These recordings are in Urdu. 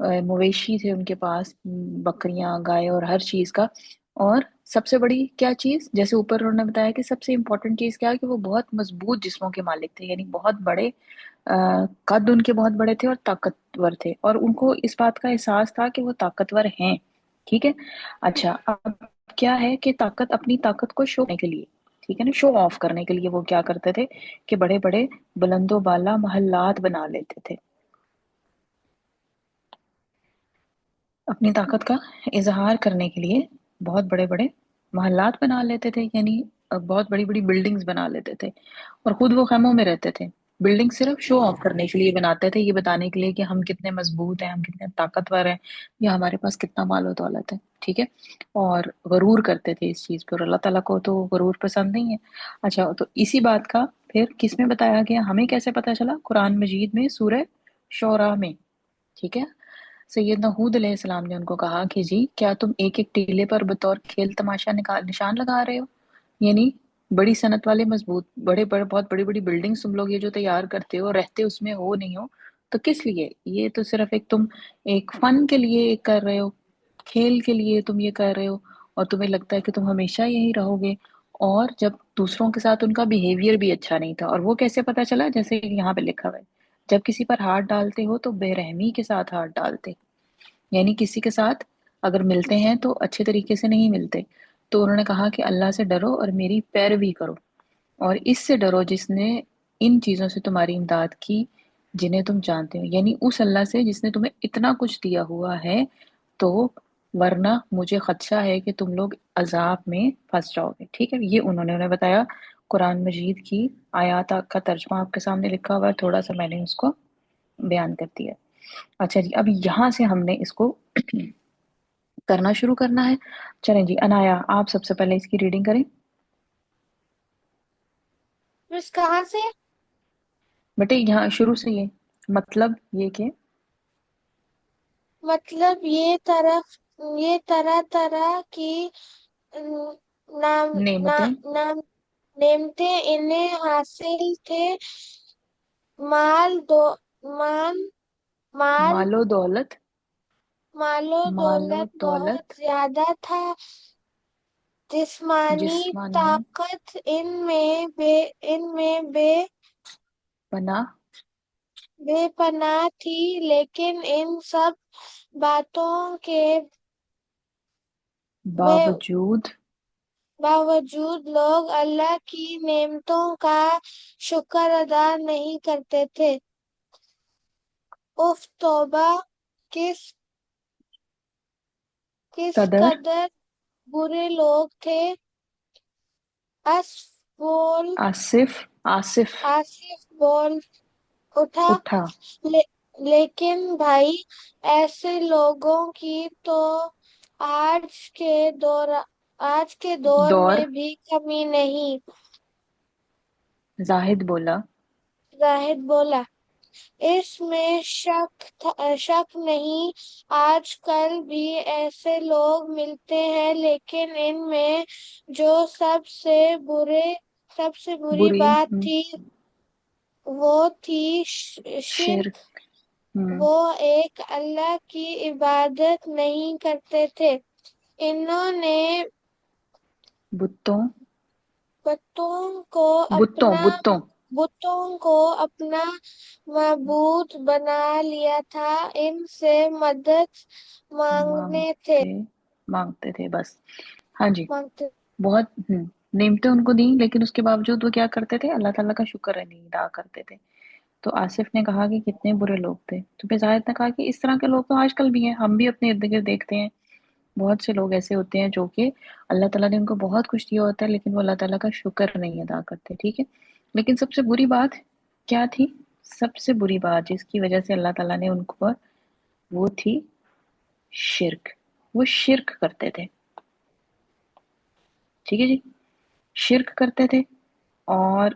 مویشی تھے ان کے پاس، بکریاں، گائے اور ہر چیز کا۔ اور سب سے بڑی کیا چیز، جیسے اوپر انہوں نے بتایا کہ سب سے امپورٹنٹ چیز کیا ہے کہ وہ بہت مضبوط جسموں کے مالک تھے، یعنی بہت بڑے، قد ان کے بہت بڑے تھے اور طاقتور تھے، اور ان کو اس بات کا احساس تھا کہ وہ طاقتور ہیں، ٹھیک ہے۔ اچھا، اب کیا ہے کہ طاقت، اپنی طاقت کو شو کرنے کے لیے، ٹھیک ہے نا، شو آف کرنے کے لیے وہ کیا کرتے تھے کہ بڑے بڑے بلند و بالا محلات بنا لیتے تھے، اپنی طاقت کا اظہار کرنے کے لیے بہت بڑے بڑے محلات بنا لیتے تھے، یعنی بہت بڑی بڑی بلڈنگز بنا لیتے تھے، اور خود وہ خیموں میں رہتے تھے۔ بلڈنگ صرف شو آف کرنے کے لیے بناتے تھے، یہ بتانے کے لیے کہ ہم کتنے مضبوط ہیں، ہم کتنے طاقتور ہیں، یا ہمارے پاس کتنا مال و دولت ہے، ٹھیک ہے۔ اور غرور کرتے تھے اس چیز پہ، اور اللہ تعالیٰ کو تو غرور پسند نہیں ہے۔ اچھا، تو اسی بات کا پھر کس میں بتایا گیا، ہمیں کیسے پتا چلا؟ قرآن مجید میں، سورہ شعراء میں، ٹھیک ہے۔ سیدنا ہود علیہ السلام نے ان کو کہا کہ جی کیا تم ایک ایک ٹیلے پر بطور کھیل تماشا نشان لگا رہے ہو؟ یعنی بڑی صنعت والے مضبوط بڑے بڑے بہت بڑی بڑی بلڈنگز تم لوگ یہ جو تیار کرتے ہو، رہتے اس میں ہو نہیں ہو، تو کس لیے؟ یہ تو صرف ایک تم ایک فن کے لیے کر رہے ہو، کھیل کے لیے تم یہ کر رہے ہو، اور تمہیں لگتا ہے کہ تم ہمیشہ یہی رہو گے۔ اور جب دوسروں کے ساتھ ان کا بیہیویئر بھی اچھا نہیں تھا، اور وہ کیسے پتا چلا؟ جیسے یہاں پہ لکھا ہوا ہے، جب کسی پر ہاتھ ڈالتے ہو تو بے رحمی کے ساتھ ہاتھ ڈالتے، یعنی کسی کے ساتھ اگر ملتے ہیں تو اچھے طریقے سے نہیں ملتے۔ تو انہوں نے کہا کہ اللہ سے ڈرو اور میری پیروی کرو، اور اس سے ڈرو جس نے ان چیزوں سے تمہاری امداد کی جنہیں تم جانتے ہو، یعنی اس اللہ سے جس نے تمہیں اتنا کچھ دیا ہوا ہے، تو ورنہ مجھے خدشہ ہے کہ تم لوگ عذاب میں پھنس جاؤ گے، ٹھیک ہے۔ یہ انہوں نے انہیں بتایا۔ قرآن مجید کی آیات کا ترجمہ آپ کے سامنے لکھا ہوا ہے، تھوڑا سا میں نے اس کو بیان کر دیا۔ اچھا جی، اب یہاں سے ہم نے اس کو کرنا شروع کرنا ہے۔ چلیں جی، انایا آپ سب سے پہلے اس کی ریڈنگ کریں۔ بس کہاں سے؟ بیٹے یہاں شروع سے، یہ مطلب یہ کہ مطلب یہ طرح طرح کی نام نعمتیں، نام نعمتیں انہیں حاصل تھے، مال دو مان مال مال و دولت، مال و مال و دولت بہت دولت، زیادہ تھا، جسمانی جسمانی طاقت ان میں پناہ، بے پناہ تھی، لیکن ان سب باتوں کے باوجود باوجود لوگ اللہ کی نعمتوں کا شکر ادا نہیں کرتے تھے۔ اف توبہ! کس قدر، قدر برے لوگ تھے۔ آصف، آصف آصف بول اٹھا، اٹھا، لیکن بھائی ایسے لوگوں کی تو آج کے دور دور، میں بھی کمی نہیں۔ زاہد بولا، زاہد بولا، اس میں شک نہیں، آج کل بھی ایسے لوگ ملتے ہیں، لیکن ان میں جو سب سے بری بری، بات تھی وہ تھی شرک۔ شرک، وہ ایک اللہ کی عبادت نہیں کرتے تھے، انہوں نے بتوں، اپنا بتوں بتوں کو اپنا معبود بنا لیا تھا، ان سے مدد مانگتے تھے بس۔ ہاں جی، مانگتے بہت نعمتیں ان کو دیں، لیکن اس کے باوجود وہ کیا کرتے تھے؟ اللہ تعالیٰ کا شکر نہیں ادا کرتے تھے۔ تو آصف نے کہا کہ کتنے برے لوگ تھے، تو پھر زاہد نے کہا کہ اس طرح کے لوگ تو آج کل بھی ہیں، ہم بھی اپنے ارد گرد دیکھتے ہیں، بہت سے لوگ ایسے ہوتے ہیں جو کہ اللہ تعالیٰ نے ان کو بہت کچھ دیا ہوتا ہے، لیکن وہ اللہ تعالیٰ کا شکر نہیں ادا کرتے، ٹھیک ہے۔ لیکن سب سے بری بات کیا تھی؟ سب سے بری بات جس کی وجہ سے اللہ تعالیٰ نے ان کو، وہ تھی شرک۔ وہ شرک کرتے تھے، ٹھیک ہے جی، شرک کرتے تھے۔ اور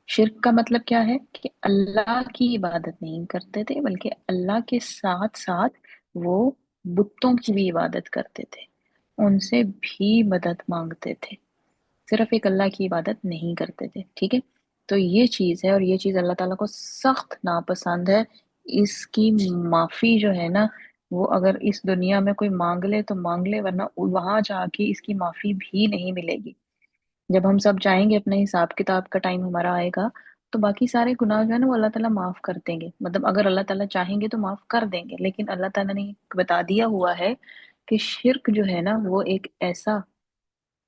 شرک کا مطلب کیا ہے کہ اللہ کی عبادت نہیں کرتے تھے، بلکہ اللہ کے ساتھ ساتھ وہ بتوں کی بھی عبادت کرتے تھے، ان سے بھی مدد مانگتے تھے، صرف ایک اللہ کی عبادت نہیں کرتے تھے، ٹھیک ہے۔ تو یہ چیز ہے، اور یہ چیز اللہ تعالیٰ کو سخت ناپسند ہے، اس کی معافی جو ہے نا، وہ اگر اس دنیا میں کوئی مانگ لے تو مانگ لے، ورنہ وہاں جا کے اس کی معافی بھی نہیں ملے گی۔ جب ہم سب جائیں گے، اپنے حساب کتاب کا ٹائم ہمارا آئے گا، تو باقی سارے گناہ جو ہے نا وہ اللہ تعالیٰ معاف کر دیں گے، مطلب اگر اللہ تعالیٰ چاہیں گے تو معاف کر دیں گے، لیکن اللہ تعالیٰ نے بتا دیا ہوا ہے کہ شرک جو ہے نا وہ ایک ایسا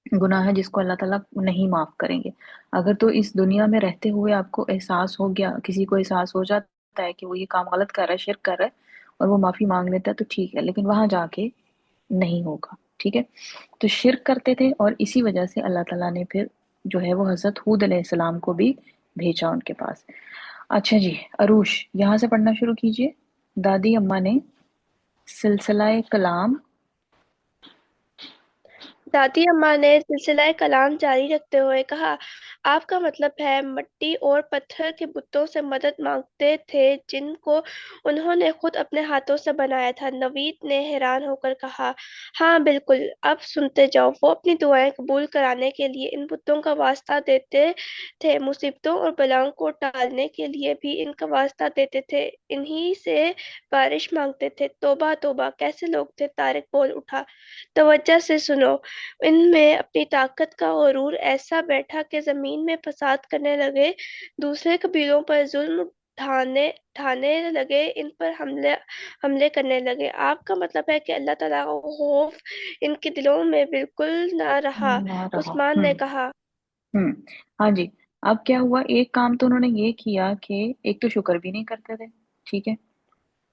گناہ ہے جس کو اللہ تعالیٰ نہیں معاف کریں گے۔ اگر تو اس دنیا میں رہتے ہوئے آپ کو احساس ہو گیا، کسی کو احساس ہو جاتا ہے کہ وہ یہ کام غلط کر رہا ہے، شرک کر رہا ہے، اور وہ معافی مانگ لیتا ہے تو ٹھیک ہے، لیکن وہاں جا کے نہیں ہوگا، ٹھیک ہے۔ تو شرک کرتے تھے، اور اسی وجہ سے اللہ تعالیٰ نے پھر جو ہے وہ حضرت ہود علیہ السلام کو بھی بھیجا ان کے پاس۔ اچھا جی، عروش یہاں سے پڑھنا شروع کیجئے۔ دادی اماں نے سلسلہ کلام دادی اماں نے سلسلہ کلام جاری رکھتے ہوئے کہا، آپ کا مطلب ہے مٹی اور پتھر کے بتوں سے مدد مانگتے تھے جن کو انہوں نے خود اپنے ہاتھوں سے بنایا تھا؟ نوید نے حیران ہو کر کہا، ہاں بالکل، اب سنتے جاؤ۔ وہ اپنی دعائیں قبول کرانے کے لیے ان بتوں کا واسطہ دیتے تھے، مصیبتوں اور بلاؤں کو ٹالنے کے لیے بھی ان کا واسطہ دیتے تھے، انہی سے بارش مانگتے تھے۔ توبہ توبہ، کیسے لوگ تھے! طارق بول اٹھا۔ توجہ سے سنو، ان میں اپنی طاقت کا غرور ایسا بیٹھا کہ زمین میں فساد کرنے لگے، دوسرے قبیلوں پر ظلم ڈھانے لگے، ان پر حملے کرنے لگے۔ آپ کا مطلب ہے کہ اللہ تعالیٰ کا خوف ان کے دلوں میں بالکل نہ رہا؟ نہ رہا۔ عثمان نے کہا۔ ہوں ہاں جی، اب کیا ہوا، ایک کام تو انہوں نے یہ کیا کہ ایک تو شکر بھی نہیں کرتے تھے، ٹھیک ہے،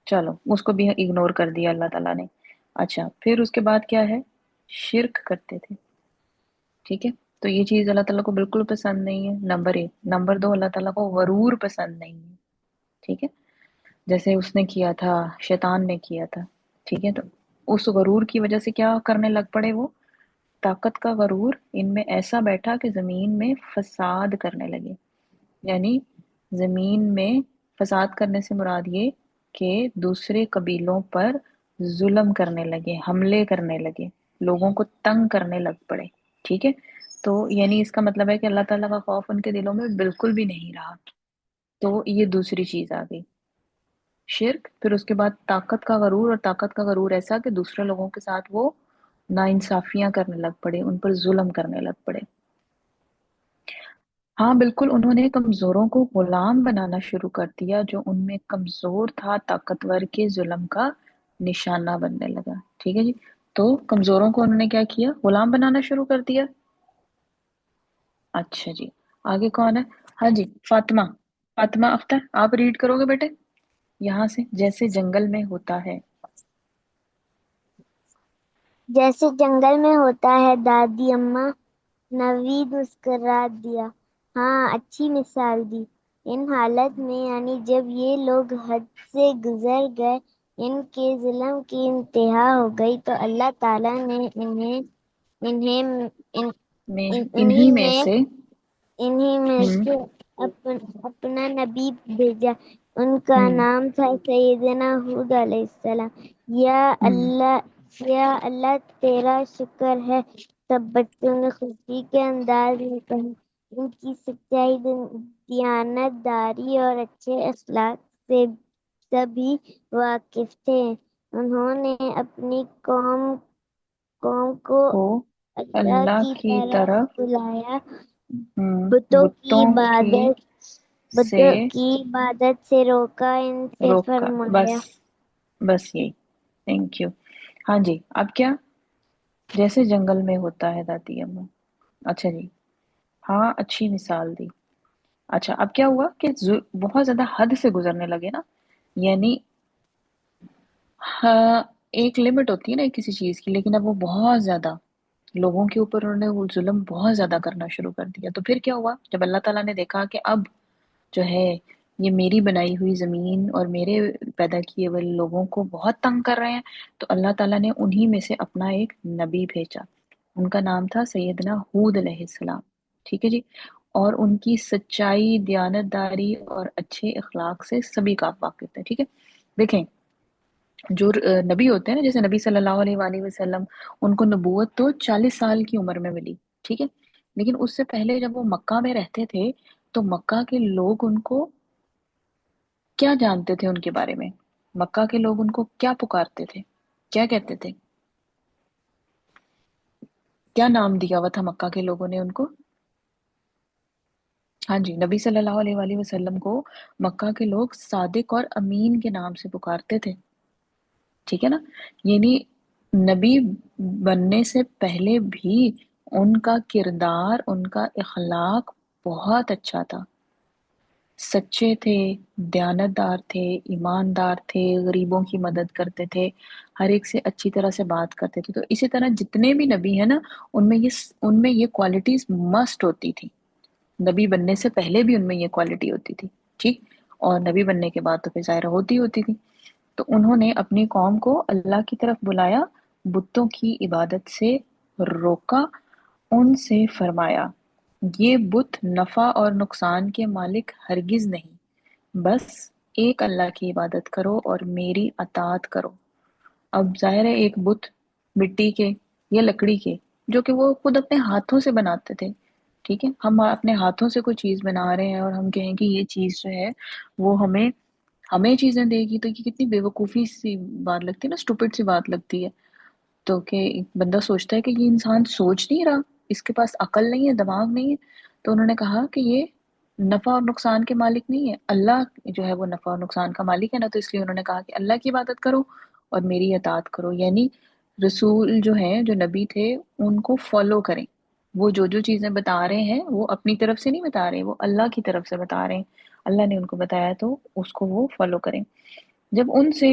چلو اس کو بھی اگنور کر دیا اللہ تعالیٰ نے۔ اچھا، پھر اس کے بعد کیا ہے، شرک کرتے تھے، ٹھیک ہے، تو یہ چیز اللہ تعالیٰ کو بالکل پسند نہیں ہے، نمبر ایک۔ نمبر دو، اللہ تعالیٰ کو غرور پسند نہیں ہے، ٹھیک ہے، جیسے اس نے کیا تھا، شیطان نے کیا تھا، ٹھیک ہے۔ تو اس غرور کی وجہ سے کیا کرنے لگ پڑے وہ، طاقت کا غرور ان میں ایسا بیٹھا کہ زمین میں فساد کرنے لگے۔ یعنی زمین میں فساد کرنے سے مراد یہ کہ دوسرے قبیلوں پر ظلم کرنے لگے، حملے کرنے لگے، لوگوں کو تنگ کرنے لگ پڑے، ٹھیک ہے۔ تو یعنی اس کا مطلب ہے کہ اللہ تعالیٰ کا خوف ان کے دلوں میں بالکل بھی نہیں رہا۔ تو یہ دوسری چیز آ گئی، شرک۔ پھر اس کے بعد طاقت کا غرور، اور طاقت کا غرور ایسا کہ دوسرے لوگوں کے ساتھ وہ ناانصافیاں کرنے لگ پڑے، ان پر ظلم کرنے لگ پڑے۔ ہاں بالکل، انہوں نے کمزوروں کو غلام بنانا شروع کر دیا، جو ان میں کمزور تھا طاقتور کے ظلم کا نشانہ بننے لگا، ٹھیک ہے جی۔ تو کمزوروں کو انہوں نے کیا کیا، غلام بنانا شروع کر دیا۔ اچھا جی، آگے کون ہے، ہاں جی فاطمہ، فاطمہ اختر آپ ریڈ کرو گے بیٹے یہاں سے، جیسے جنگل میں ہوتا ہے۔ جیسے جنگل میں ہوتا ہے، دادی اماں۔ نوید مسکرا دیا، ہاں اچھی مثال دی۔ ان حالت میں یعنی جب یہ لوگ حد سے گزر گئے، ان کے ظلم کی انتہا ہو گئی، تو اللہ تعالیٰ نے انہی میں سے انہی میں ہم سے اپنا نبی بھیجا۔ ان کا ہم نام تھا سیدنا ہود علیہ السلام۔ ہم یا اللہ تیرا شکر ہے، سب بچوں نے خوشی کے انداز میں کہا۔ ان کی سچائی، دیانت داری اور اچھے اخلاق سے سبھی واقف تھے۔ انہوں نے اپنی قوم کو کو اللہ اللہ کی کی طرف طرف بلایا، بتوں کی بتوں کی سے عبادت سے روکا، ان سے روکا، فرمایا۔ بس یہی، تھینک یو۔ ہاں جی، اب کیا، جیسے جنگل میں ہوتا ہے دادی اماں، اچھا جی، ہاں اچھی مثال دی۔ اچھا، اب کیا ہوا کہ بہت زیادہ حد سے گزرنے لگے نا، یعنی ہاں ایک لمٹ ہوتی ہے نا کسی چیز کی، لیکن اب وہ بہت زیادہ لوگوں کے اوپر انہوں نے وہ ظلم بہت زیادہ کرنا شروع کر دیا۔ تو پھر کیا ہوا، جب اللہ تعالیٰ نے دیکھا کہ اب جو ہے یہ میری بنائی ہوئی زمین اور میرے پیدا کیے ہوئے لوگوں کو بہت تنگ کر رہے ہیں، تو اللہ تعالیٰ نے انہی میں سے اپنا ایک نبی بھیجا۔ ان کا نام تھا سیدنا ہود علیہ السلام، ٹھیک ہے جی۔ اور ان کی سچائی، دیانت داری اور اچھے اخلاق سے سبھی کا واقف تھے، ٹھیک ہے۔ دیکھیں، جو نبی ہوتے ہیں نا، جیسے نبی صلی اللہ علیہ وآلہ وسلم، ان کو نبوت تو 40 سال کی عمر میں ملی، ٹھیک ہے، لیکن اس سے پہلے جب وہ مکہ میں رہتے تھے تو مکہ کے لوگ ان کو کیا جانتے تھے ان کے بارے میں؟ مکہ کے لوگ ان کو کیا پکارتے تھے، کیا کہتے تھے، کیا نام دیا ہوا تھا مکہ کے لوگوں نے ان کو؟ ہاں جی، نبی صلی اللہ علیہ وآلہ وسلم کو مکہ کے لوگ صادق اور امین کے نام سے پکارتے تھے، ٹھیک ہے نا؟ یعنی نبی بننے سے پہلے بھی ان کا کردار، ان کا اخلاق بہت اچھا تھا، سچے تھے، دیانتدار تھے، ایماندار تھے، غریبوں کی مدد کرتے تھے، ہر ایک سے اچھی طرح سے بات کرتے تھے۔ تو اسی طرح جتنے بھی نبی ہیں نا، ان میں یہ کوالٹیز مسٹ ہوتی تھی، نبی بننے سے پہلے بھی ان میں یہ کوالٹی ہوتی تھی، ٹھیک، اور نبی بننے کے بعد تو پھر ظاہر ہوتی تھی۔ تو انہوں نے اپنی قوم کو اللہ کی طرف بلایا، بتوں کی عبادت سے روکا، ان سے فرمایا یہ بت نفع اور نقصان کے مالک ہرگز نہیں، بس ایک اللہ کی عبادت کرو اور میری اطاعت کرو۔ اب ظاہر ہے ایک بت مٹی کے یا لکڑی کے، جو کہ وہ خود اپنے ہاتھوں سے بناتے تھے، ٹھیک ہے، ہم اپنے ہاتھوں سے کوئی چیز بنا رہے ہیں اور ہم کہیں کہ یہ چیز جو ہے وہ ہمیں چیزیں دے گی، تو یہ کتنی بے وقوفی سی بات لگتی ہے نا، اسٹوپڈ سی بات لگتی ہے۔ تو کہ بندہ سوچتا ہے کہ یہ انسان سوچ نہیں رہا، اس کے پاس عقل نہیں ہے، دماغ نہیں ہے۔ تو انہوں نے کہا کہ یہ نفع اور نقصان کے مالک نہیں ہے، اللہ جو ہے وہ نفع اور نقصان کا مالک ہے نا، تو اس لیے انہوں نے کہا کہ اللہ کی عبادت کرو اور میری اطاعت کرو، یعنی رسول جو ہیں، جو نبی تھے، ان کو فالو کریں، وہ جو جو چیزیں بتا رہے ہیں وہ اپنی طرف سے نہیں بتا رہے، وہ اللہ کی طرف سے بتا رہے ہیں، اللہ نے ان کو بتایا تو اس کو وہ فالو کریں۔ جب ان سے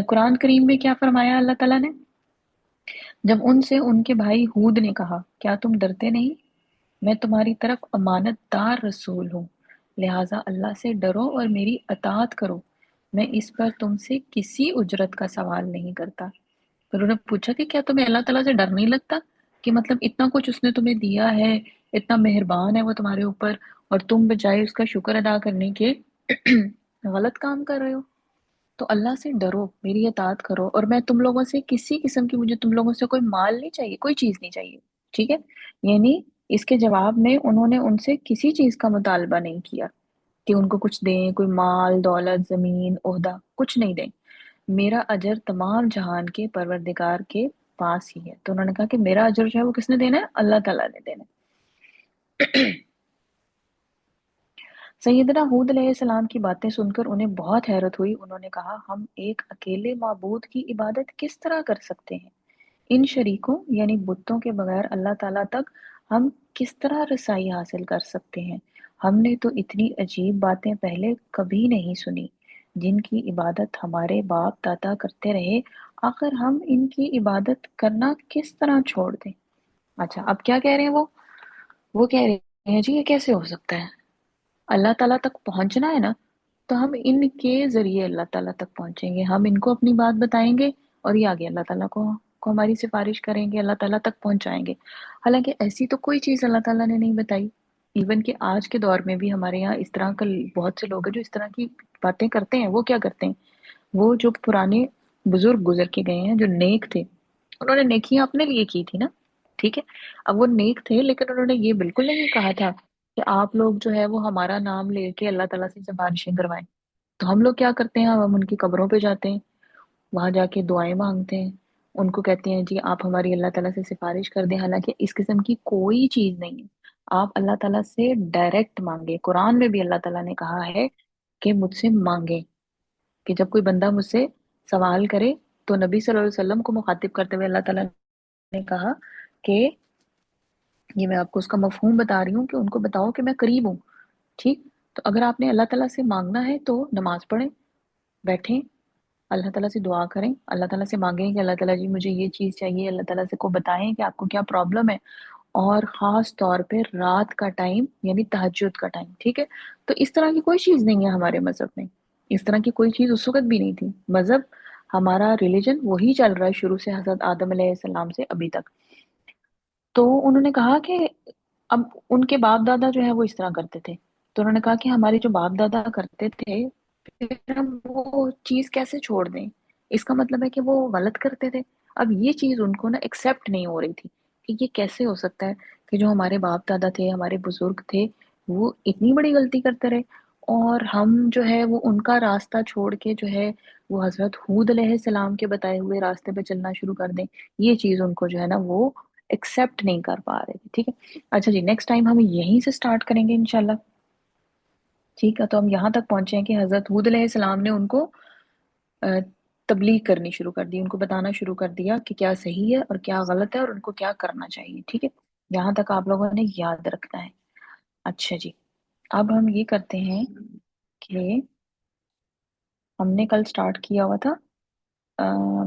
قرآن کریم میں کیا فرمایا اللہ تعالیٰ نے؟ جب ان سے ان کے بھائی ہود نے کہا کیا تم ڈرتے نہیں، میں تمہاری طرف امانت دار رسول ہوں، لہٰذا اللہ سے ڈرو اور میری اطاعت کرو، میں اس پر تم سے کسی اجرت کا سوال نہیں کرتا۔ پھر انہوں نے پوچھا کہ کیا تمہیں اللہ تعالیٰ سے ڈر نہیں لگتا، کہ مطلب اتنا کچھ اس نے تمہیں دیا ہے، اتنا مہربان ہے وہ تمہارے اوپر، اور تم بجائے اس کا شکر ادا کرنے کے غلط کام کر رہے ہو؟ تو اللہ سے ڈرو، میری اطاعت کرو، اور میں تم لوگوں سے کسی قسم کی، مجھے تم لوگوں سے کوئی مال نہیں چاہیے، کوئی چیز نہیں چاہیے، ٹھیک ہے؟ یعنی اس کے جواب میں انہوں نے ان سے کسی چیز کا مطالبہ نہیں کیا کہ ان کو کچھ دیں، کوئی مال، دولت، زمین، عہدہ، کچھ نہیں دیں، میرا اجر تمام جہان کے پروردگار کے پاس ہی ہے۔ تو انہوں نے کہا کہ میرا اجر جو ہے وہ کس نے دینا ہے؟ اللہ تعالیٰ نے دینا ہے۔ سیدنا ہود علیہ السلام کی باتیں سن کر انہیں بہت حیرت ہوئی، انہوں نے کہا ہم ایک اکیلے معبود کی عبادت کس طرح کر سکتے ہیں؟ ان شریکوں یعنی بتوں کے بغیر اللہ تعالیٰ تک ہم کس طرح رسائی حاصل کر سکتے ہیں؟ ہم نے تو اتنی عجیب باتیں پہلے کبھی نہیں سنی، جن کی عبادت ہمارے باپ دادا کرتے رہے، آخر ہم ان کی عبادت کرنا کس طرح چھوڑ دیں؟ اچھا، اب کیا کہہ رہے ہیں وہ کہہ رہے ہیں جی یہ کیسے ہو سکتا ہے؟ اللہ تعالیٰ تک پہنچنا ہے نا، تو ہم ان کے ذریعے اللہ تعالیٰ تک پہنچیں گے، ہم ان کو اپنی بات بتائیں گے اور یہ آگے اللہ تعالیٰ کو ہماری سفارش کریں گے، اللہ تعالیٰ تک پہنچائیں گے۔ حالانکہ ایسی تو کوئی چیز اللہ تعالیٰ نے نہیں بتائی، ایون کہ آج کے دور میں بھی ہمارے یہاں اس طرح کا بہت سے لوگ ہیں جو اس طرح کی باتیں کرتے ہیں۔ وہ کیا کرتے ہیں؟ وہ جو پرانے بزرگ گزر کے گئے ہیں، جو نیک تھے، انہوں نے نیکیاں اپنے لیے کی تھی نا، ٹھیک ہے؟ اب وہ نیک تھے لیکن انہوں نے یہ بالکل نہیں کہا تھا کہ آپ لوگ جو ہے وہ ہمارا نام لے کے اللہ تعالیٰ سے سفارشیں کروائیں۔ تو ہم لوگ کیا کرتے ہیں؟ ہم ان کی قبروں پہ جاتے ہیں، وہاں جا کے دعائیں مانگتے ہیں، ان کو کہتے ہیں جی آپ ہماری اللہ تعالیٰ سے سفارش کر دیں، حالانکہ اس قسم کی کوئی چیز نہیں ہے۔ آپ اللہ تعالیٰ سے ڈائریکٹ مانگیں، قرآن میں بھی اللہ تعالیٰ نے کہا ہے کہ مجھ سے مانگیں، کہ جب کوئی بندہ مجھ سے سوال کرے تو نبی صلی اللہ علیہ وسلم کو مخاطب کرتے ہوئے اللہ تعالیٰ نے کہا کہ یہ میں آپ کو اس کا مفہوم بتا رہی ہوں کہ ان کو بتاؤ کہ میں قریب ہوں، ٹھیک؟ تو اگر آپ نے اللہ تعالیٰ سے مانگنا ہے تو نماز پڑھیں، بیٹھیں، اللہ تعالیٰ سے دعا کریں، اللہ تعالیٰ سے مانگیں کہ اللہ تعالیٰ جی مجھے یہ چیز چاہیے، اللہ تعالیٰ سے کو بتائیں کہ آپ کو کیا پرابلم ہے، اور خاص طور پہ رات کا ٹائم یعنی تہجد کا ٹائم، ٹھیک ہے؟ تو اس طرح کی کوئی چیز نہیں ہے ہمارے مذہب میں، اس طرح کی کوئی چیز اس وقت بھی نہیں تھی، مذہب ہمارا ریلیجن وہی چل رہا ہے شروع سے حضرت آدم علیہ السلام سے ابھی تک۔ تو انہوں نے کہا کہ اب ان کے باپ دادا جو ہے وہ اس طرح کرتے تھے، تو انہوں نے کہا کہ ہمارے جو باپ دادا کرتے تھے پھر ہم وہ چیز کیسے چھوڑ دیں؟ اس کا مطلب ہے کہ وہ غلط کرتے تھے۔ اب یہ چیز ان کو نا ایکسیپٹ نہیں ہو رہی تھی کہ یہ کیسے ہو سکتا ہے کہ جو ہمارے باپ دادا تھے، ہمارے بزرگ تھے، وہ اتنی بڑی غلطی کرتے رہے، اور ہم جو ہے وہ ان کا راستہ چھوڑ کے جو ہے وہ حضرت ہود علیہ السلام کے بتائے ہوئے راستے پہ چلنا شروع کر دیں، یہ چیز ان کو جو ہے نا وہ ایکسیپٹ نہیں کر پا رہے تھے، ٹھیک ہے۔ اچھا جی، نیکسٹ ٹائم ہم یہیں سے سٹارٹ کریں گے انشاءاللہ، ٹھیک ہے۔ تو ہم یہاں تک پہنچے ہیں کہ حضرت ہود علیہ السلام نے ان کو تبلیغ کرنی شروع کر دی، ان کو بتانا شروع کر دیا کہ کیا صحیح ہے اور کیا غلط ہے اور ان کو کیا کرنا چاہیے، ٹھیک ہے۔ یہاں تک آپ لوگوں نے یاد رکھنا ہے۔ اچھا جی، اب ہم یہ کرتے ہیں کہ ہم نے کل سٹارٹ کیا ہوا تھا،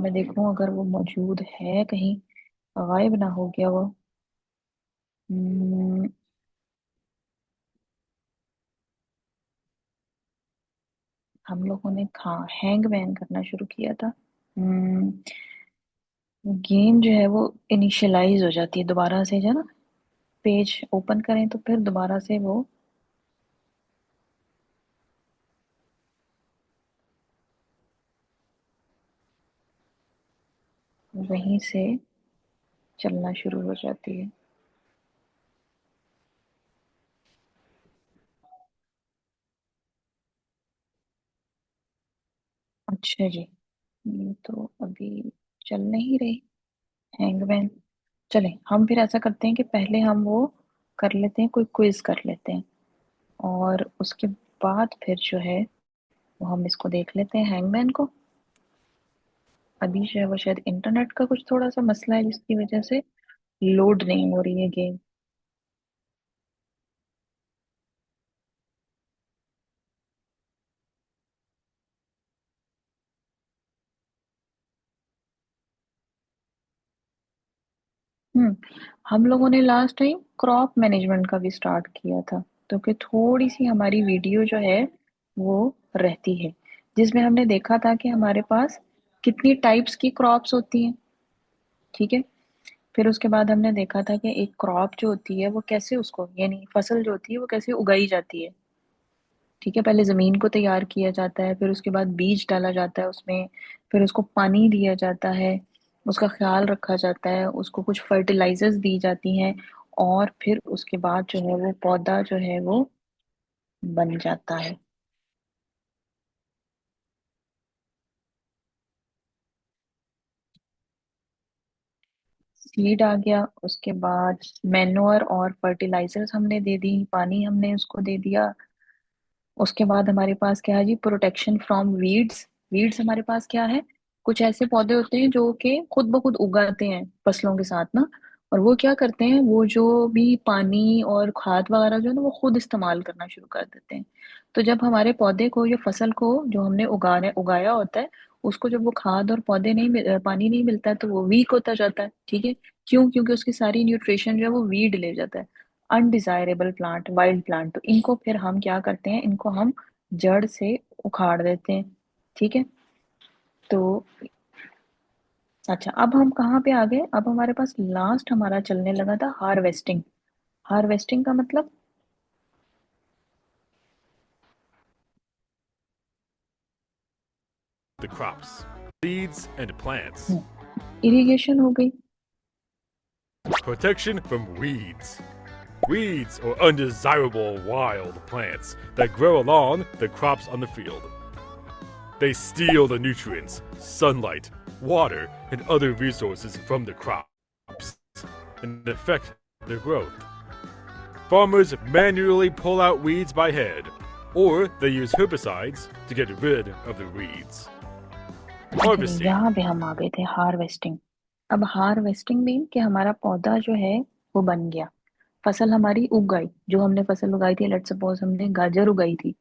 میں دیکھوں اگر وہ موجود ہے کہیں، غائب نہ ہو گیا وہ۔ ہم لوگوں نے ہینگ مین کرنا شروع کیا تھا، گیم جو ہے وہ انیشلائز ہو جاتی ہے دوبارہ سے، جو ہے نا پیج اوپن کریں تو پھر دوبارہ سے وہ وہیں سے چلنا شروع ہو جاتی ہے۔ اچھا جی، یہ تو ابھی چل نہیں رہی ہینگ مین۔ چلیں ہم پھر ایسا کرتے ہیں کہ پہلے ہم وہ کر لیتے ہیں، کوئی کوئز کر لیتے ہیں، اور اس کے بعد پھر جو ہے وہ ہم اس کو دیکھ لیتے ہیں ہینگ مین کو۔ ابھی جو ہے وہ شاید انٹرنیٹ کا کچھ تھوڑا سا مسئلہ ہے جس کی وجہ سے لوڈ نہیں ہو رہی ہے گیم۔ ہم لوگوں نے لاسٹ ٹائم کراپ مینجمنٹ کا بھی سٹارٹ کیا تھا، تو کہ تھوڑی سی ہماری ویڈیو جو ہے وہ رہتی ہے، جس میں ہم نے دیکھا تھا کہ ہمارے پاس کتنی ٹائپس کی کراپس ہوتی ہیں، ٹھیک ہے۔ پھر اس کے بعد ہم نے دیکھا تھا کہ ایک کراپ جو ہوتی ہے وہ کیسے، اس کو یعنی فصل جو ہوتی ہے وہ کیسے اگائی جاتی ہے، ٹھیک ہے۔ پہلے زمین کو تیار کیا جاتا ہے، پھر اس کے بعد بیج ڈالا جاتا ہے اس میں، پھر اس کو پانی دیا جاتا ہے، اس کا خیال رکھا جاتا ہے، اس کو کچھ فرٹیلائزرز دی جاتی ہیں، اور پھر اس کے بعد جو ہے وہ پودا جو ہے وہ بن جاتا ہے۔ سیڈ آ گیا، اس کے بعد مینور اور فرٹیلائزرز ہم نے دے دی، پانی ہم نے اس کو دے دیا۔ اس کے بعد ہمارے پاس کیا ہے جی، پروٹیکشن فرام ویڈز۔ ویڈز ہمارے پاس کیا ہے، کچھ ایسے پودے ہوتے ہیں جو کہ خود بخود اگاتے ہیں فصلوں کے ساتھ نا، اور وہ کیا کرتے ہیں، وہ جو بھی پانی اور کھاد وغیرہ جو ہے نا وہ خود استعمال کرنا شروع کر دیتے ہیں۔ تو جب ہمارے پودے کو یا فصل کو جو ہم نے اگایا ہوتا ہے، اس کو جب وہ کھاد اور پودے نہیں پانی نہیں ملتا ہے تو وہ ویک ہوتا جاتا ہے، ٹھیک ہے۔ کیوں؟ کیونکہ اس کی ساری نیوٹریشن جو ہے وہ ویڈ لے جاتا ہے، انڈیزائربل پلانٹ، وائلڈ پلانٹ۔ تو ان کو پھر ہم کیا کرتے ہیں، ان کو ہم جڑ سے اکھاڑ دیتے ہیں، ٹھیک ہے۔ تو اچھا، اب ہم کہاں پہ آ گئے، اب ہمارے پاس لاسٹ ہمارا چلنے لگا تھا ہارویسٹنگ۔ ہارویسٹنگ کا مطلب the crops, seeds, and plants. Irrigation ہو گئی۔ Protection from weeds. Weeds are undesirable wild plants that grow along the crops on the field. They steal the nutrients, sunlight, water, and other resources from the crops and affect their growth. Farmers manually pull out weeds by hand, or they use herbicides to get rid of the weeds. Harvesting. یہاں پہ ہم آ گئے تھے ہارویسٹنگ۔ اب ہارویسٹنگ میں کہ ہمارا پودا جو ہے وہ بن گیا، فصل ہماری اگ گئی، جو ہم نے فصل اگائی تھی، لیٹ سپوز ہم نے گاجر اگائی تھی،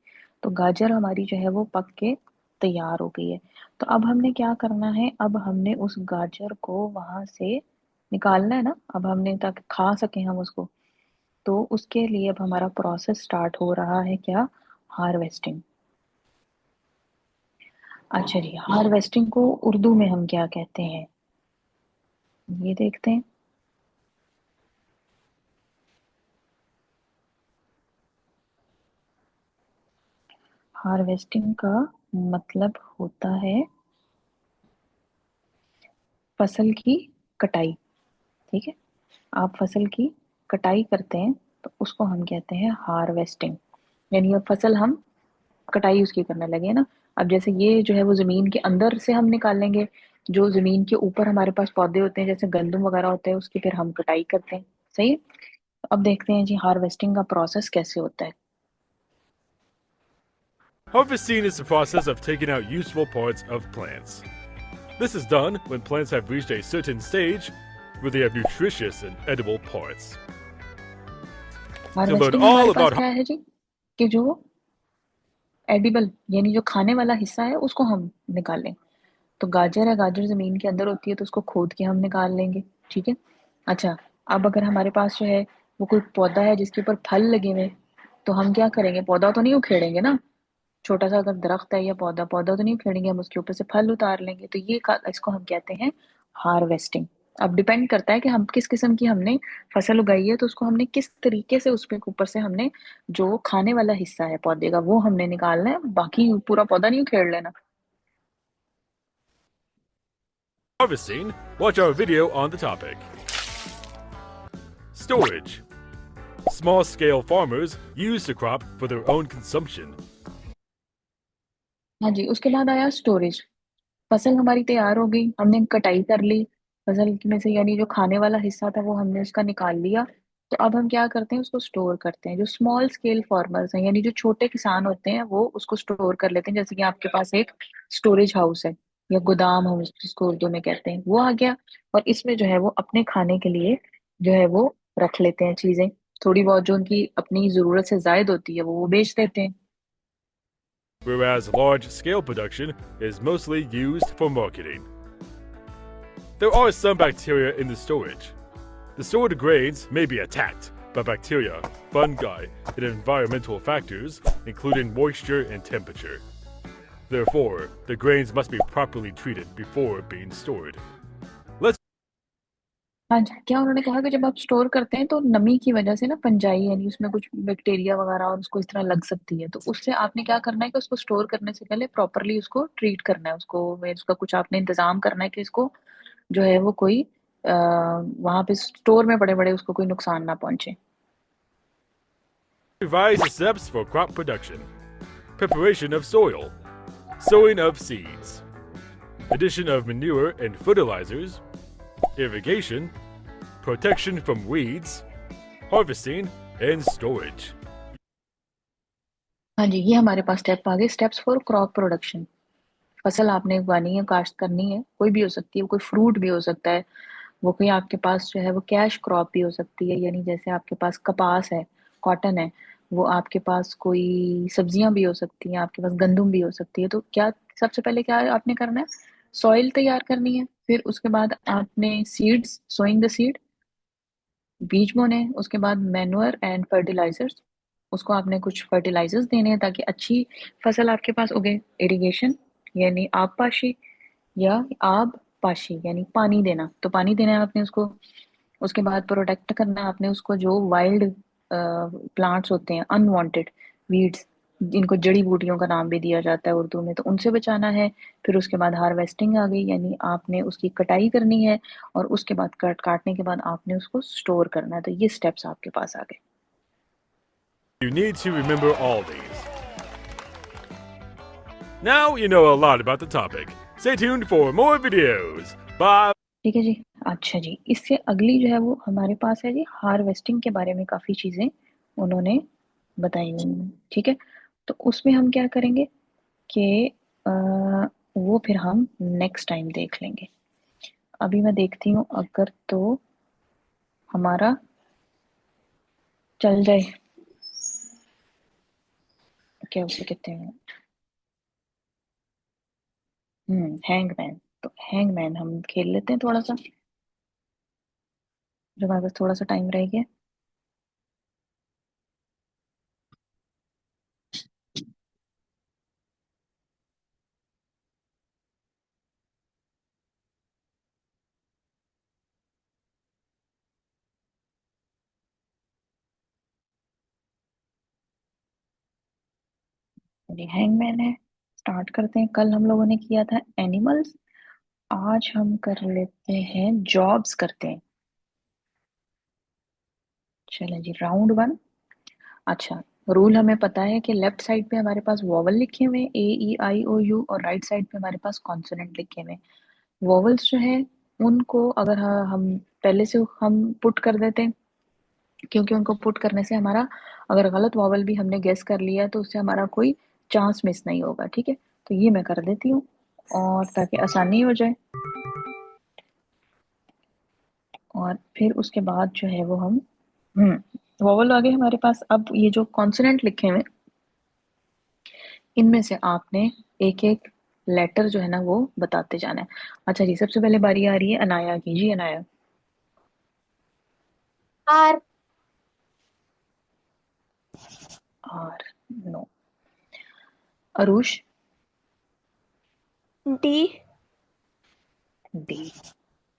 تو گاجر ہماری جو ہے وہ پک کے تیار ہو گئی ہے۔ تو اب ہم نے کیا کرنا ہے، اب ہم نے اس گاجر کو وہاں سے نکالنا ہے نا، اب ہم نے تاکہ کھا سکیں ہم اس کو، تو اس کے لیے اب ہمارا پروسیس سٹارٹ ہو رہا ہے، کیا، ہارویسٹنگ۔ اچھا جی، ہارویسٹنگ کو اردو میں ہم کیا کہتے ہیں، یہ دیکھتے ہیں۔ ہارویسٹنگ کا مطلب ہوتا ہے فصل کی کٹائی، ٹھیک ہے۔ آپ فصل کی کٹائی کرتے ہیں تو اس کو ہم کہتے ہیں ہارویسٹنگ، یعنی اب فصل ہم کٹائی اس کی کرنے لگے نا. اب جیسے یہ جو ہے وہ زمین کے اندر سے ہم نکال لیں گے، جو زمین کے اوپر ہمارے پاس پودے ہوتے ہیں جیسے گندم وغیرہ ہوتے ہیں اس کی پھر ہم کٹائی کرتے ہیں. صحیح ہے. اب دیکھتے ہیں جی ہارویسٹنگ کا پروسیس کیسے ہوتا ہے. Harvesting is the process of taking out useful parts of plants. This is done when plants have reached a certain stage where they have nutritious and edible parts. To learn harvesting ہمارے all پاس about کیا ہے جی کہ جو ایڈیبل یعنی جو کھانے والا حصہ ہے اس کو ہم نکالیں. تو گاجر ہے، گاجر زمین کے اندر ہوتی ہے تو اس کو کھود کے ہم نکال لیں گے. ٹھیک ہے. اچھا اب اگر ہمارے پاس جو ہے وہ کوئی پودا ہے جس کے اوپر پھل لگے ہوئے تو ہم کیا کریں گے؟ پودا تو نہیں اکھیڑیں گے نا. چھوٹا سا اگر درخت ہے یا پودا تو نہیں اکھیڑیں گے، ہم اس کے اوپر سے پھل اتار لیں گے. تو یہ اس کو ہم کہتے ہیں ہارویسٹنگ. اب ڈیپینڈ کرتا ہے کہ ہم کس قسم کی ہم نے فصل اگائی ہے تو اس کو ہم نے کس طریقے سے اس کے اوپر سے ہم نے جو کھانے والا حصہ ہے پودے کا وہ ہم نے نکالنا ہے، باقی پورا پودا نہیں اکھیڑ لینا. harvesting, watch our video on the topic. Storage. Small-scale farmers use the crop for their own consumption. ہاں جی. اس کے بعد آیا اسٹوریج. فصل ہماری تیار ہو گئی، ہم نے کٹائی کر لی فصل میں سے، یعنی جو کھانے والا حصہ تھا وہ ہم نے اس کا نکال لیا. تو اب ہم کیا کرتے ہیں؟ اس کو سٹور کرتے ہیں. جو اسمال اسکیل فارمرز ہیں یعنی جو چھوٹے کسان ہوتے ہیں وہ اس کو سٹور کر لیتے ہیں. جیسے کہ آپ کے پاس ایک سٹوریج ہاؤس ہے یا گودام ہم جس کو اردو میں کہتے ہیں، وہ آ گیا اور اس میں جو ہے وہ اپنے کھانے کے لیے جو ہے وہ رکھ لیتے ہیں چیزیں. تھوڑی بہت جو ان کی اپنی ضرورت سے زائد ہوتی ہے وہ بیچ دیتے ہیں. Whereas large-scale production is mostly used for marketing. There are some bacteria in the storage. The stored grains may be attacked by bacteria, fungi, and environmental factors, including moisture and temperature. Therefore, the grains must be properly treated before being stored. ہاں جی. کیا انہوں نے کہا کہ جب آپ سٹور کرتے ہیں تو نمی کی وجہ سے نا فنجائی یعنی اس میں کچھ بیکٹیریا وغیرہ اور اس کو اس طرح لگ سکتی ہے، تو اس سے آپ نے کیا کرنا ہے کہ اس کو سٹور کرنے سے پہلے پراپرلی اس کو ٹریٹ کرنا ہے، اس کا کچھ آپ نے انتظام کرنا ہے کہ اس کو جو ہے وہ کوئی وہاں پہ سٹور میں بڑے بڑے اس کو کوئی نقصان نہ پہنچے. Revise the steps for crop production. Preparation of soil. Sowing of seeds. Addition of manure and fertilizers. Irrigation. Protection from weeds. Harvesting and storage. ہاں جی. یہ ہمارے پاس اسٹیپ آ گئے. Steps for crop production. فصل آپ نے اگوانی ہے، کاشت کرنی ہے، کوئی بھی ہو سکتی ہے، کوئی فروٹ بھی ہو سکتا ہے، وہ کوئی آپ کے پاس جو ہے وہ کیش کراپ بھی ہو سکتی ہے، یعنی جیسے آپ کے پاس کپاس ہے، کاٹن ہے، وہ آپ کے پاس کوئی سبزیاں بھی ہو سکتی ہیں، آپ کے پاس گندم بھی ہو سکتی ہے. تو کیا سب سے پہلے کیا آپ نے کرنا ہے؟ سوئل تیار کرنی ہے. پھر اس کے بعد آپ نے سیڈز، سوئنگ دا سیڈ، بیج بونے. اس کے بعد مینور اینڈ فرٹیلائزرز، اس کو آپ نے کچھ فرٹیلائزرز دینے ہیں تاکہ اچھی فصل آپ کے پاس اگے. اریگیشن یعنی آب پاشی یا آب پاشی یعنی پانی دینا، تو پانی دینا ہے آپ نے اس کو. اس کے بعد پروٹیکٹ کرنا ہے آپ نے اس کو، جو وائلڈ پلانٹس ہوتے ہیں، ان وانٹیڈ ویڈز جن کو جڑی بوٹیوں کا نام بھی دیا جاتا ہے اردو میں، تو ان سے بچانا ہے. پھر اس کے بعد ہارویسٹنگ آ گئی، یعنی آپ نے اس کی کٹائی کرنی ہے اور اس کے بعد کاٹنے کے بعد آپ نے اس کو سٹور کرنا ہے. تو یہ سٹیپس آپ کے پاس آ گئے. You need to remember all these. Now you know a lot about the topic. Stay tuned for more videos. Bye. ٹھیک ہے جی. اچھا جی. اس سے اگلی جو ہے وہ ہمارے پاس ہے جی ہارویسٹنگ کے بارے میں کافی چیزیں انہوں نے بتائی ہوئی ہیں. ٹھیک ہے. تو اس میں ہم کیا کریں گے کہ وہ پھر ہم نیکسٹ ٹائم دیکھ لیں گے. ابھی میں دیکھتی ہوں اگر تو ہمارا چل جائے، کیا اسے کہتے ہیں، ہینگ مین. تو ہینگ مین ہم کھیل لیتے ہیں تھوڑا سا، جو ہمارے پاس تھوڑا سا ٹائم رہ گیا. جی ہینگ مین ہے. اسٹارٹ کرتے ہیں. کل ہم لوگوں نے کیا تھا اینیملز، آج ہم کر لیتے ہیں جابس کرتے ہیں. چلیں جی راؤنڈ 1. اچھا رول ہمیں پتا ہے کہ لیفٹ سائڈ پہ ہمارے پاس واول لکھے ہوئے اے ای آئی او یو، اور رائٹ سائڈ پہ ہمارے پاس کانسوننٹ لکھے ہوئے. واولس جو ہے ان کو اگر ہم پہلے سے ہم پٹ کر دیتے ہیں، کیونکہ ان کو پٹ کرنے سے ہمارا اگر غلط واول بھی ہم نے گیس کر لیا تو اس سے ہمارا کوئی چانس مس نہیں ہوگا. ٹھیک ہے، تو یہ میں کر دیتی ہوں اور تاکہ آسانی ہو جائے. اور پھر اس کے بعد جو ہے وہ ہم واول آگے ہمارے پاس. اب یہ جو کانسوننٹ لکھے ہوئے ان میں سے آپ نے ایک ایک لیٹر جو ہے نا وہ بتاتے جانا ہے. اچھا جی، سب سے پہلے باری آ رہی ہے انایا کی. جی Anaya. R. R no. Arosh. D. D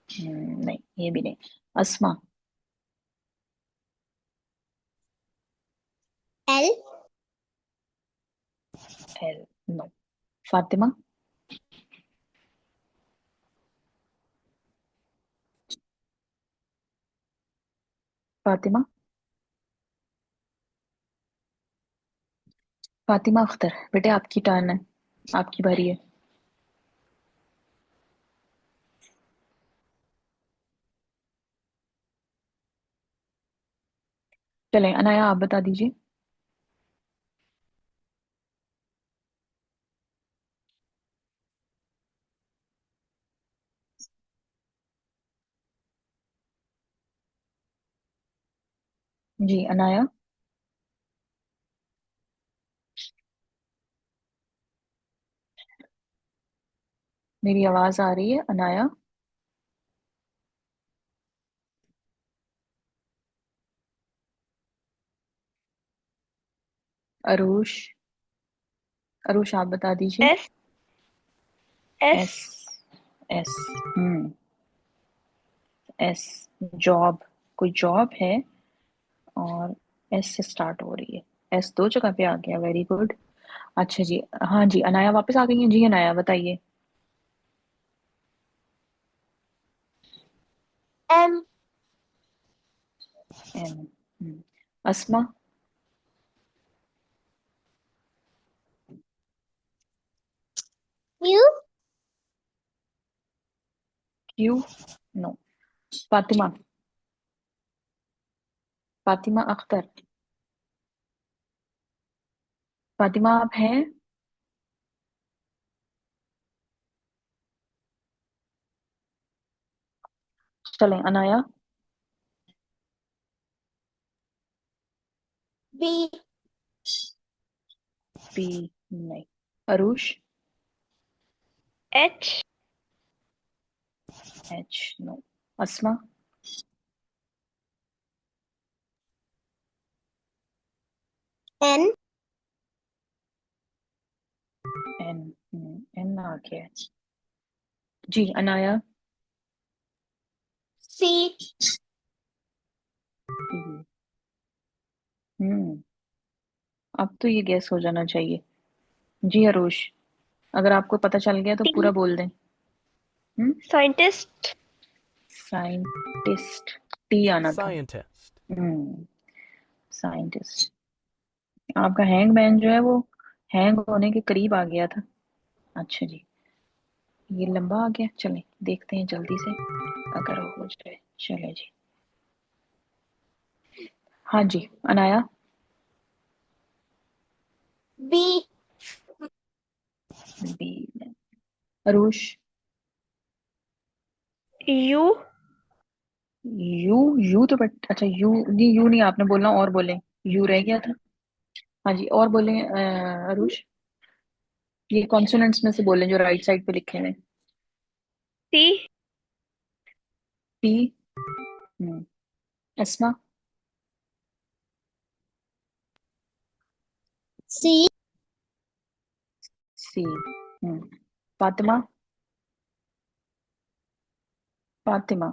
نہیں، یہ بھی نہیں. Asma. L. L no. Fatima. Fatima. Fatima Akhtar بیٹے آپ کی ٹرن ہے، آپ کی باری ہے. چلیں انایا آپ بتا دیجیے. جی انایا. میری آواز آ رہی ہے انایا؟ اروش. اروش آپ بتا دیجیے. S. S. S. S. S. Job. کوئی جاب ہے اور ایس سے سٹارٹ ہو رہی ہے. ایس دو جگہ پہ آ گیا، ویری گڈ. اچھا جی، ہاں جی انایا واپس آ گئی ہیں. جی انایا بتائیے. ایم. ایم. اسما. یو. کیو نو. فاطمہ. فاطمہ اختر. فاطمہ آپ ہیں؟ چلیں انایا. بی. پی نہیں. اروش. ایچ. ایچ نو. اسما. این. این. این آ گیا. جی انایا. سی. اب تو یہ گیس ہو جانا چاہیے. جی اروش، اگر آپ کو پتہ چل گیا تو ٹی. پورا بول دیں. سائنٹسٹ. سائنٹسٹ. ٹی آنا تھا. Scientist. سائنٹسٹ. آپ کا ہینگ مین جو ہے وہ ہینگ ہونے کے قریب آ گیا تھا. اچھا جی، یہ لمبا آ گیا. چلیں دیکھتے ہیں جلدی سے اگر ہو جائے. چلے جی. ہاں جی Anaya. B. B. Arosh. U. U. U تو اچھا یو نہیں، یو نہیں آپ نے بولنا، اور بولیں. یو رہ گیا تھا. ہاں جی اور بولیں اروش. یہ کانسوننٹس میں سے بولیں جو رائٹ سائڈ پہ لکھے ہوئے. سی. پی. اسما. سی. سی. فاطمہ. فاطمہ.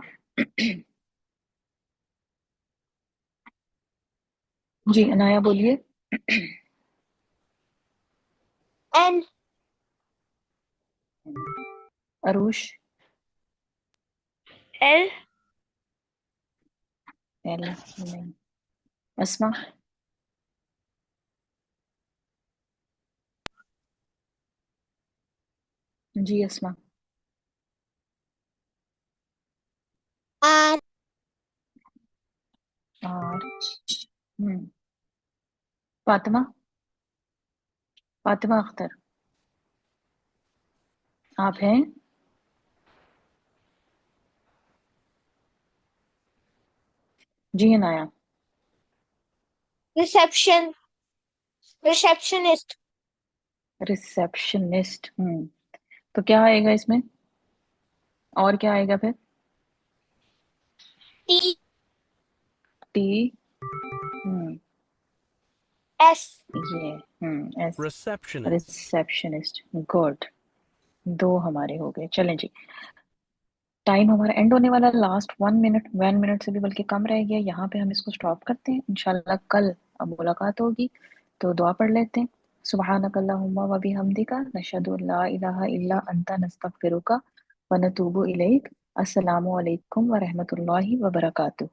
جی انایا بولیے. این. اروش. ایل. ایل نہیں. اسما. جی اسما. آر اور فاطمہ. فاطمہ اختر آپ ہیں؟ جی عنایا. Receptionist receptionist. تو کیا آئے گا اس میں اور کیا آئے گا پھر؟ T T. ایس یہ ایس. Receptionist. ریسیپشنسٹ. گڈ. 2 ہمارے ہو گئے. چلیں جی ٹائم ہمارا اینڈ ہونے والا. لاسٹ 1 منٹ سے بھی بلکہ کم رہ گیا. یہاں پہ ہم اس کو سٹاپ کرتے ہیں. انشاءاللہ کل اب ملاقات ہوگی تو دعا پڑھ لیتے ہیں. سبحانک اللہم و بحمدک نشہد ان لا الہ الا انت نستغفرک و نتوب الیک. السلام علیکم ورحمۃ اللہ وبرکاتہ.